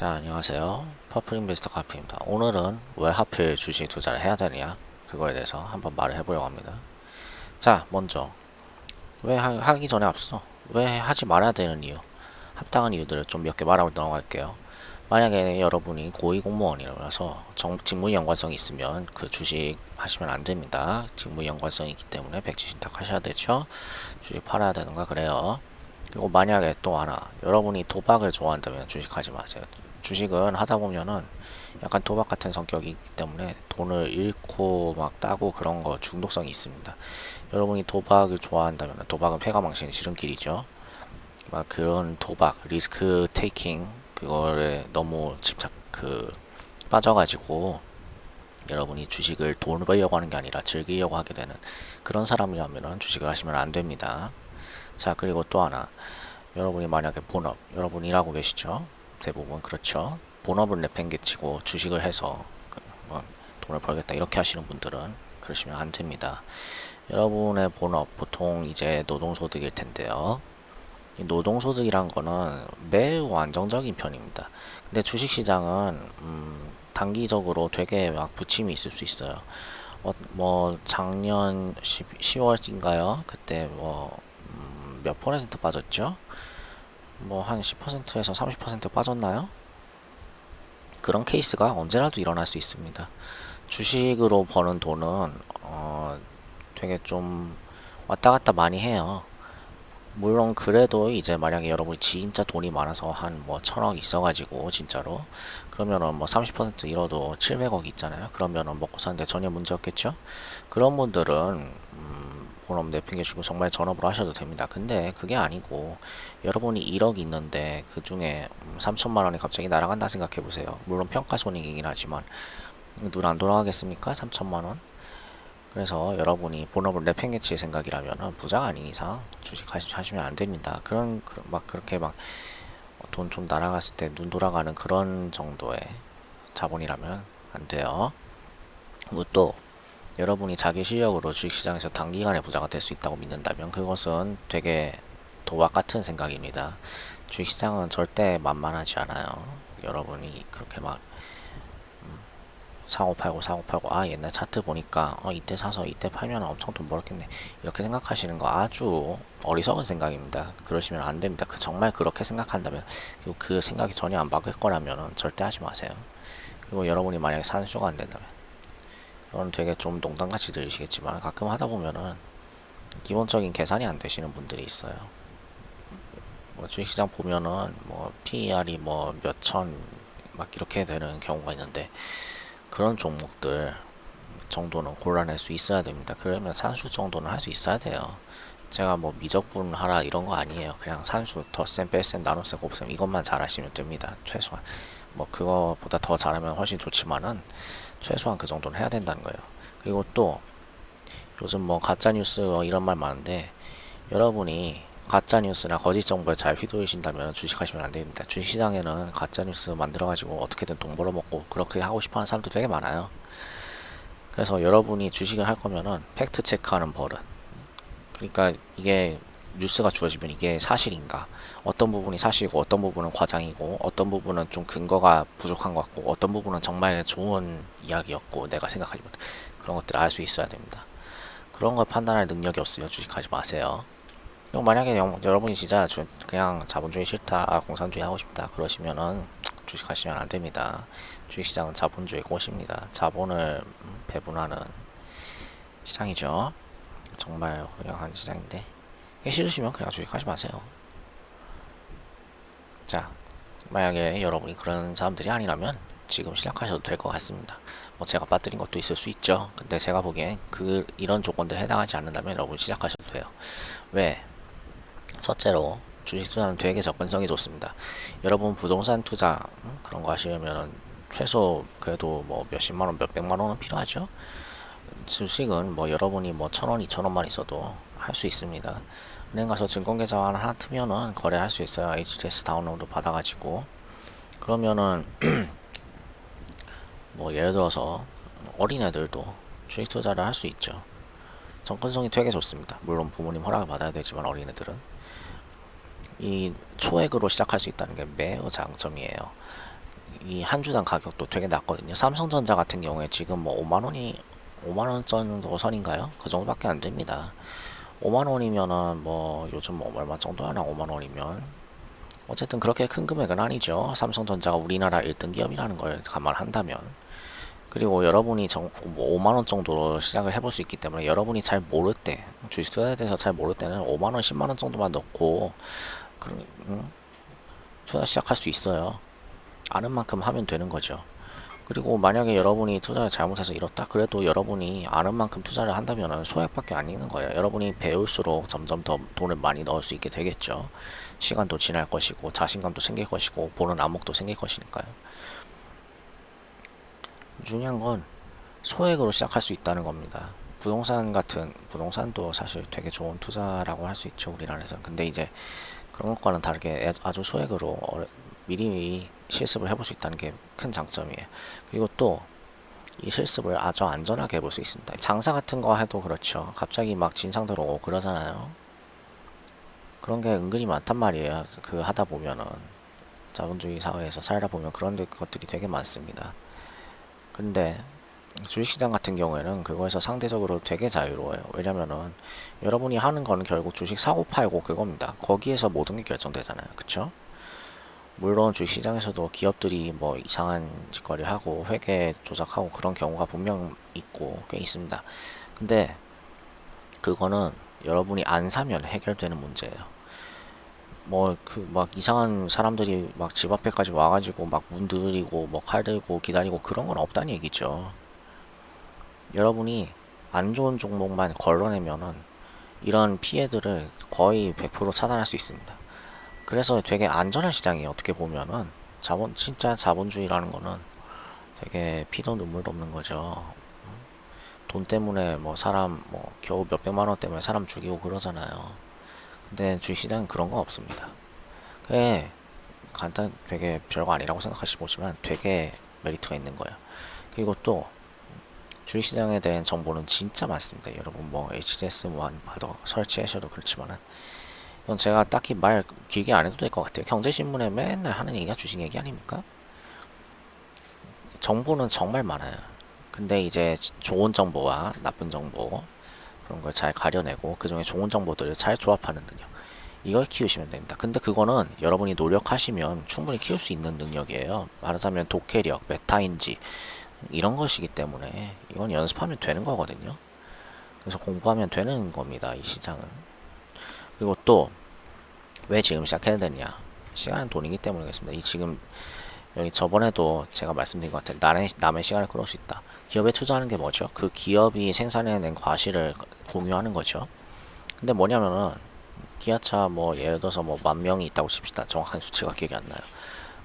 자, 안녕하세요. 퍼플 인베스터 카피입니다. 오늘은 왜 하필 주식 투자를 해야 되느냐? 그거에 대해서 한번 말을 해보려고 합니다. 자, 먼저 왜 하기 전에 앞서 왜 하지 말아야 되는 이유, 합당한 이유들을 좀 몇 개 말하고 넘어갈게요. 만약에 여러분이 고위공무원이라서 직무 연관성이 있으면 그 주식 하시면 안 됩니다. 직무 연관성이 있기 때문에 백지신탁 하셔야 되죠. 주식 팔아야 되는가 그래요. 그리고 만약에 또 하나, 여러분이 도박을 좋아한다면 주식하지 마세요. 주식은 하다 보면은 약간 도박 같은 성격이기 때문에 돈을 잃고 막 따고 그런 거 중독성이 있습니다. 여러분이 도박을 좋아한다면, 도박은 패가망신의 지름길이죠. 막 그런 도박, 리스크 테이킹 그거를 너무 빠져가지고 여러분이 주식을 돈을 벌려고 하는 게 아니라 즐기려고 하게 되는 그런 사람이라면 주식을 하시면 안 됩니다. 자, 그리고 또 하나, 여러분이 만약에 본업, 여러분 일하고 계시죠? 대부분 그렇죠. 본업을 내팽개치고 주식을 해서 돈을 벌겠다 이렇게 하시는 분들은 그러시면 안 됩니다. 여러분의 본업 보통 이제 노동소득일 텐데요. 이 노동소득이란 거는 매우 안정적인 편입니다. 근데 주식시장은 단기적으로 되게 막 부침이 있을 수 있어요. 뭐 작년 10월인가요? 그때 뭐 몇 퍼센트 빠졌죠? 뭐 한 10%에서 30% 빠졌나요? 그런 케이스가 언제라도 일어날 수 있습니다. 주식으로 버는 돈은 되게 좀 왔다 갔다 많이 해요. 물론 그래도 이제 만약에 여러분이 진짜 돈이 많아서 한 뭐 1000억 있어가지고 진짜로 그러면은 뭐 30% 잃어도 700억 있잖아요. 그러면은 먹고 사는데 전혀 문제 없겠죠. 그런 분들은 본업 내팽개치고 정말 전업으로 하셔도 됩니다. 근데 그게 아니고 여러분이 1억 있는데 그 중에 3천만 원이 갑자기 날아간다 생각해 보세요. 물론 평가손익이긴 하지만 눈 안 돌아가겠습니까? 3천만 원. 그래서 여러분이 본업을 내팽개칠 생각이라면 부자가 아닌 이상 주식 하시면 안 됩니다. 막 그렇게 막 돈 좀 날아갔을 때 눈 돌아가는 그런 정도의 자본이라면 안 돼요. 그리고 또 여러분이 자기 실력으로 주식시장에서 단기간에 부자가 될 수 있다고 믿는다면 그것은 되게 도박 같은 생각입니다. 주식시장은 절대 만만하지 않아요. 여러분이 그렇게 막 사고 팔고 옛날 차트 보니까 이때 사서 이때 팔면 엄청 돈 벌었겠네 이렇게 생각하시는 거 아주 어리석은 생각입니다. 그러시면 안 됩니다. 정말 그렇게 생각한다면, 그리고 그 생각이 전혀 안 바뀔 거라면 절대 하지 마세요. 그리고 여러분이 만약에 산수가 안 된다면, 이건 되게 좀 농담같이 들리시겠지만 가끔 하다 보면은 기본적인 계산이 안 되시는 분들이 있어요. 뭐 주식시장 보면은 뭐 PER이 뭐 몇천 막 이렇게 되는 경우가 있는데 그런 종목들 정도는 골라낼 수 있어야 됩니다. 그러면 산수 정도는 할 수 있어야 돼요. 제가 뭐 미적분 하라 이런 거 아니에요. 그냥 산수, 덧셈, 뺄셈, 나눗셈, 곱셈 이것만 잘하시면 됩니다. 최소한 뭐 그거보다 더 잘하면 훨씬 좋지만은 최소한 그 정도는 해야 된다는 거예요. 그리고 또 요즘 뭐 가짜뉴스 이런 말 많은데 여러분이 가짜뉴스나 거짓 정보에 잘 휘둘리신다면 주식하시면 안 됩니다. 주식시장에는 가짜뉴스 만들어가지고 어떻게든 돈 벌어먹고 그렇게 하고 싶어하는 사람도 되게 많아요. 그래서 여러분이 주식을 할 거면은 팩트 체크하는 버릇. 그러니까 이게 뉴스가 주어지면 이게 사실인가? 어떤 부분이 사실이고 어떤 부분은 과장이고 어떤 부분은 좀 근거가 부족한 것 같고 어떤 부분은 정말 좋은 이야기였고 내가 생각하지 못한 그런 것들을 알 수 있어야 됩니다. 그런 걸 판단할 능력이 없으면 주식하지 마세요. 그리고 만약에 여러분이 진짜 그냥 자본주의 싫다, 공산주의 하고 싶다 그러시면은 주식하시면 안 됩니다. 주식시장은 자본주의 꽃입니다. 자본을 배분하는 시장이죠. 정말 훌륭한 시장인데 싫으시면 그냥 주식하지 마세요. 자, 만약에 여러분이 그런 사람들이 아니라면 지금 시작하셔도 될 것 같습니다. 뭐 제가 빠뜨린 것도 있을 수 있죠. 근데 제가 보기엔 이런 조건들 해당하지 않는다면 여러분 시작하셔도 돼요. 왜? 첫째로 주식 투자는 되게 접근성이 좋습니다. 여러분 부동산 투자 그런 거 하시려면은 최소 그래도 뭐 몇십만 원, 몇백만 원은 필요하죠. 주식은 뭐 여러분이 뭐 1,000원, 2,000원만 있어도 할 수 있습니다. 은행 가서 증권계좌 하나 트면은 거래할 수 있어요. HTS 다운로드 받아가지고. 그러면은 뭐 예를 들어서 어린애들도 주식 투자를 할 수 있죠. 접근성이 되게 좋습니다. 물론 부모님 허락을 받아야 되지만 어린애들은 이 초액으로 시작할 수 있다는 게 매우 장점이에요. 이 한 주당 가격도 되게 낮거든요. 삼성전자 같은 경우에 지금 뭐 5만원 정도 선인가요? 그 정도밖에 안 됩니다. 5만원이면은 뭐 요즘 뭐 얼마 정도 하나 5만원이면 어쨌든 그렇게 큰 금액은 아니죠. 삼성전자가 우리나라 1등 기업이라는 걸 감안한다면. 그리고 여러분이 뭐 5만원 정도로 시작을 해볼 수 있기 때문에 여러분이 잘 모를 때, 주식 투자에 대해서 잘 모를 때는 5만원, 10만원 정도만 넣고 투자 시작할 수 있어요. 아는 만큼 하면 되는 거죠. 그리고 만약에 여러분이 투자를 잘못해서 잃었다? 그래도 여러분이 아는 만큼 투자를 한다면 소액밖에 안 있는 거예요. 여러분이 배울수록 점점 더 돈을 많이 넣을 수 있게 되겠죠. 시간도 지날 것이고 자신감도 생길 것이고 보는 안목도 생길 것이니까요. 중요한 건 소액으로 시작할 수 있다는 겁니다. 부동산도 사실 되게 좋은 투자라고 할 수 있죠, 우리나라에서. 근데 이제 그런 것과는 다르게 아주 소액으로 미리 실습을 해볼 수 있다는 게 큰 장점이에요. 그리고 또 이 실습을 아주 안전하게 해볼 수 있습니다. 장사 같은 거 해도 그렇죠. 갑자기 막 진상 들어오고 그러잖아요. 그런 게 은근히 많단 말이에요. 그 하다 보면은 자본주의 사회에서 살다 보면 그런 것들이 되게 많습니다. 근데 주식시장 같은 경우에는 그거에서 상대적으로 되게 자유로워요. 왜냐면은 여러분이 하는 거는 결국 주식 사고 팔고 그겁니다. 거기에서 모든 게 결정되잖아요. 그쵸? 물론 주식시장에서도 기업들이 뭐 이상한 짓거리 하고 회계 조작하고 그런 경우가 분명 있고 꽤 있습니다. 근데 그거는 여러분이 안 사면 해결되는 문제예요. 뭐 그 막 이상한 사람들이 막 집 앞에까지 와가지고 막 문 두드리고 뭐 칼 들고 기다리고 그런 건 없다는 얘기죠. 여러분이 안 좋은 종목만 걸러내면은 이런 피해들을 거의 100% 차단할 수 있습니다. 그래서 되게 안전한 시장이에요. 어떻게 보면은 진짜 자본주의라는 거는 되게 피도 눈물도 없는 거죠. 돈 때문에 뭐 사람 뭐 겨우 몇백만 원 때문에 사람 죽이고 그러잖아요. 근데 주식시장은 그런 거 없습니다. 그게 되게 별거 아니라고 생각하시지만 되게 메리트가 있는 거예요. 그리고 또 주식시장에 대한 정보는 진짜 많습니다. 여러분 뭐 HDS만 봐도 설치하셔도 그렇지만은 이건 제가 딱히 말 길게 안 해도 될 것 같아요. 경제신문에 맨날 하는 얘기가 주식 얘기 아닙니까? 정보는 정말 많아요. 근데 이제 좋은 정보와 나쁜 정보 그런 걸 잘 가려내고 그 중에 좋은 정보들을 잘 조합하는 능력 이걸 키우시면 됩니다. 근데 그거는 여러분이 노력하시면 충분히 키울 수 있는 능력이에요. 말하자면 독해력, 메타인지 이런 것이기 때문에 이건 연습하면 되는 거거든요. 그래서 공부하면 되는 겁니다. 이 시장은. 그리고 또 왜 지금 시작해야 되냐? 시간은 돈이기 때문이겠습니다. 이 지금 여기 저번에도 제가 말씀드린 것 같아요. 남의 시간을 끌어올 수 있다. 기업에 투자하는 게 뭐죠? 그 기업이 생산해낸 과실을 공유하는 거죠. 근데 뭐냐면은 기아차 뭐 예를 들어서 뭐 10,000명이 있다고 칩시다. 정확한 수치가 기억이 안 나요.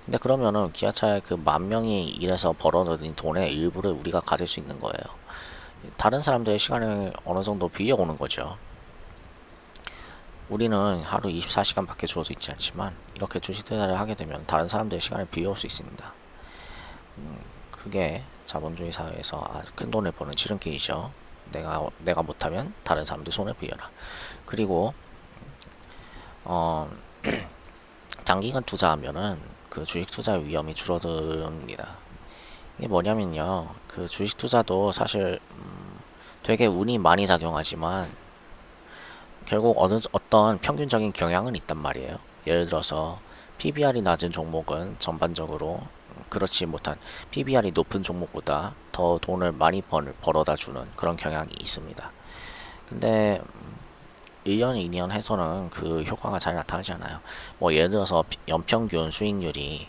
근데 그러면은 기아차에 그 10,000명이 일해서 벌어들인 돈의 일부를 우리가 가질 수 있는 거예요. 다른 사람들의 시간을 어느 정도 빌려오는 거죠. 우리는 하루 24시간밖에 주어져 있지 않지만 이렇게 주식 투자를 하게 되면 다른 사람들의 시간을 빌려올 수 있습니다. 그게 자본주의 사회에서 큰 돈을 버는 지름길이죠. 내가 못하면 다른 사람들 손을 빌려라. 그리고 장기간 투자하면은 그 주식 투자 위험이 줄어듭니다. 이게 뭐냐면요, 그 주식 투자도 사실 되게 운이 많이 작용하지만 결국 어떤 평균적인 경향은 있단 말이에요. 예를 들어서 PBR이 낮은 종목은 전반적으로 그렇지 못한 PBR이 높은 종목보다 더 돈을 많이 벌어다 주는 그런 경향이 있습니다. 근데 1년, 2년 해서는 그 효과가 잘 나타나지 않아요. 뭐 예를 들어서 연평균 수익률이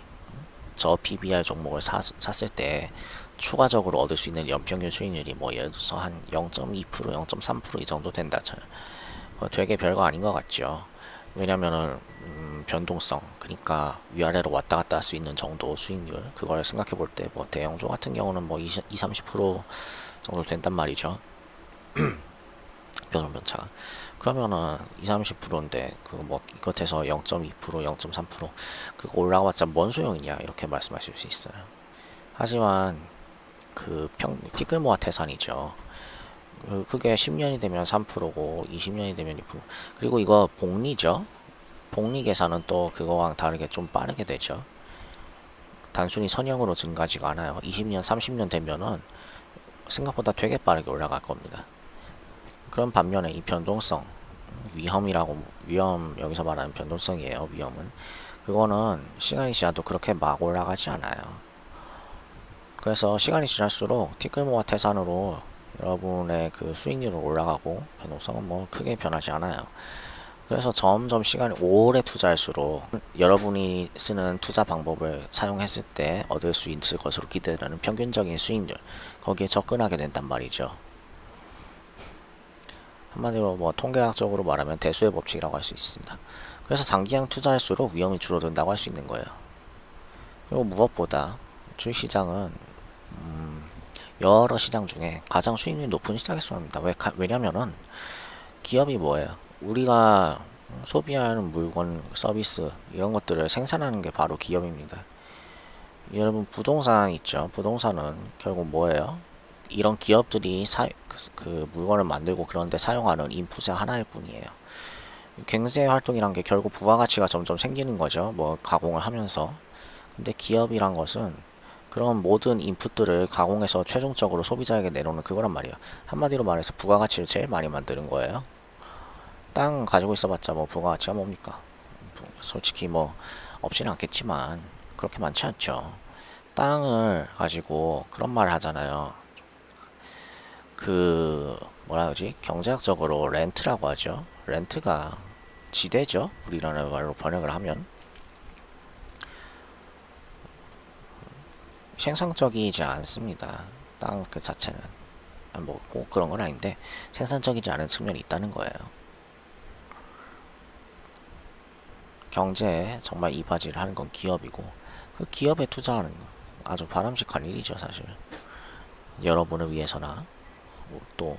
저 PBR 종목을 샀을 때 추가적으로 얻을 수 있는 연평균 수익률이 뭐 예를 들어서 한 0.2%, 0.3%이 정도 된다 쳐요. 되게 별거 아닌 것 같죠. 왜냐면은 변동성, 그러니까 위아래로 왔다 갔다 할 수 있는 정도 수익률, 그걸 생각해 볼 때 뭐 대형주 같은 경우는 뭐 20-30% 정도 된단 말이죠. 변동차가. 그러면은 20-30%인데 그거 뭐 이것에서 0.2%, 0.3% 그거 올라가봤자 뭔 소용이냐 이렇게 말씀하실 수 있어요. 하지만 그 티끌모아 태산이죠. 그게 10년이 되면 3%고 20년이 되면 2%. 그리고 이거 복리죠. 복리 계산은 또 그거랑 다르게 좀 빠르게 되죠. 단순히 선형으로 증가하지가 않아요. 20년, 30년 되면은 생각보다 되게 빠르게 올라갈 겁니다. 그런 반면에 이 변동성, 위험, 여기서 말하는 변동성이에요. 위험은. 그거는 시간이 지나도 그렇게 막 올라가지 않아요. 그래서 시간이 지날수록 티끌모아 태산으로 여러분의 그 수익률은 올라가고 변동성은 뭐 크게 변하지 않아요. 그래서 점점 시간이 오래 투자할수록 여러분이 쓰는 투자 방법을 사용했을 때 얻을 수 있을 것으로 기대되는 평균적인 수익률, 거기에 접근하게 된단 말이죠. 한마디로 뭐 통계학적으로 말하면 대수의 법칙이라고 할 수 있습니다. 그래서 장기간 투자할수록 위험이 줄어든다고 할 수 있는 거예요. 그리고 무엇보다 주식시장은 여러 시장 중에 가장 수익률이 높은 시장에 속합니다. 왜냐면은 기업이 뭐예요? 우리가 소비하는 물건, 서비스 이런 것들을 생산하는 게 바로 기업입니다. 여러분 부동산 있죠? 부동산은 결국 뭐예요? 이런 기업들이 그 물건을 만들고 그런데 사용하는 인풋의 하나일 뿐이에요. 경제 활동이란 게 결국 부가가치가 점점 생기는 거죠. 뭐 가공을 하면서. 근데 기업이란 것은 그런 모든 인풋들을 가공해서 최종적으로 소비자에게 내놓는 그거란 말이에요. 한마디로 말해서 부가가치를 제일 많이 만드는 거예요. 땅 가지고 있어봤자 뭐 부가가치가 뭡니까? 솔직히 뭐 없지는 않겠지만 그렇게 많지 않죠. 땅을 가지고 그런 말을 하잖아요. 그 뭐라 그러지? 경제학적으로 렌트라고 하죠. 렌트가 지대죠. 우리라는 말로 번역을 하면 생산적이지 않습니다. 땅 그 자체는 뭐 꼭 그런 건 아닌데 생산적이지 않은 측면이 있다는 거예요. 경제에 정말 이바지를 하는 건 기업이고 그 기업에 투자하는 거 아주 바람직한 일이죠. 사실 여러분을 위해서나 또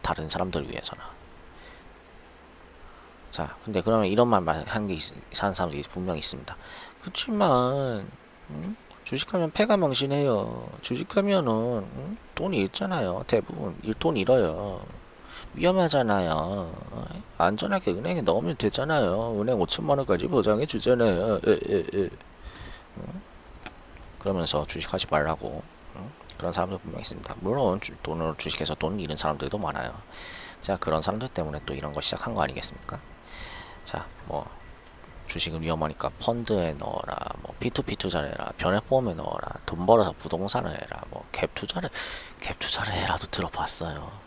다른 사람들을 위해서나. 자, 근데 그러면 이런 말 하는 게 사는 사람들이 분명히 있습니다. 그렇지만 주식하면 패가 명신해요. 주식하면은 돈 잃잖아요. 대부분 돈 잃어요. 위험하잖아요. 안전하게 은행에 넣으면 되잖아요. 은행 5천만 원까지 보장해 주잖아요. 그러면서 주식하지 말라고 그런 사람들 분명 있습니다. 물론 돈으로 주식해서 돈 잃은 사람들도 많아요. 자, 그런 사람들 때문에 또 이런 거 시작한 거 아니겠습니까? 자, 뭐 주식은 위험하니까 펀드에 넣어라, 뭐 P2P 투자를 해라, 변액보험에 넣어라, 돈 벌어서 부동산을 해라, 뭐 갭 투자를 해라도 들어봤어요.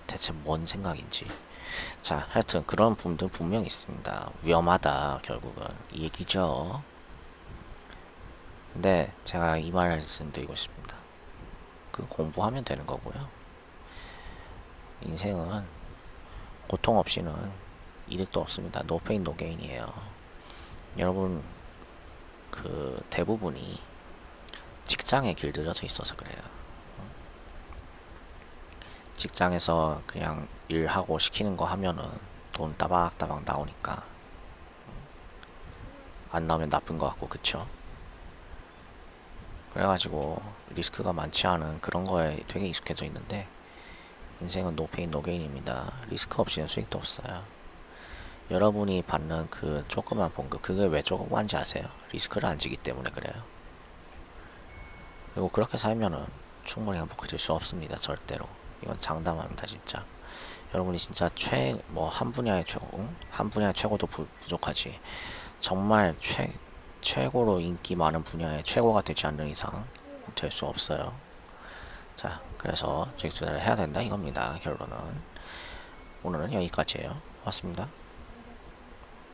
대체 뭔 생각인지. 자, 하여튼 그런 분들 분명히 있습니다. 위험하다 결국은 이 얘기죠. 근데 제가 이 말씀드리고 싶습니다. 그 공부하면 되는 거고요. 인생은 고통 없이는 이득도 없습니다. 노 페인 노 게인이에요. 여러분 그 대부분이 직장에 길들여져 있어서 그래요. 직장에서 그냥 일하고 시키는 거 하면은 돈 따박따박 나오니까 안 나오면 나쁜 거 같고 그쵸? 그래가지고 리스크가 많지 않은 그런 거에 되게 익숙해져 있는데 인생은 노 페인 노 게인입니다. 리스크 없이는 수익도 없어요. 여러분이 받는 그 조그만 봉급 그게 왜 조그만지 아세요? 리스크를 안 지기 때문에 그래요. 그리고 그렇게 살면은 충분히 행복해질 수 없습니다. 절대로. 이건 장담합니다. 진짜 여러분이 진짜 한 분야의 최고, 한 분야의 최고도 부족하지 정말 최고로 인기 많은 분야의 최고가 되지 않는 이상 될 수 없어요. 자, 그래서 주식 투자를 해야 된다 이겁니다. 결론은 오늘은 여기까지예요. 고맙습니다.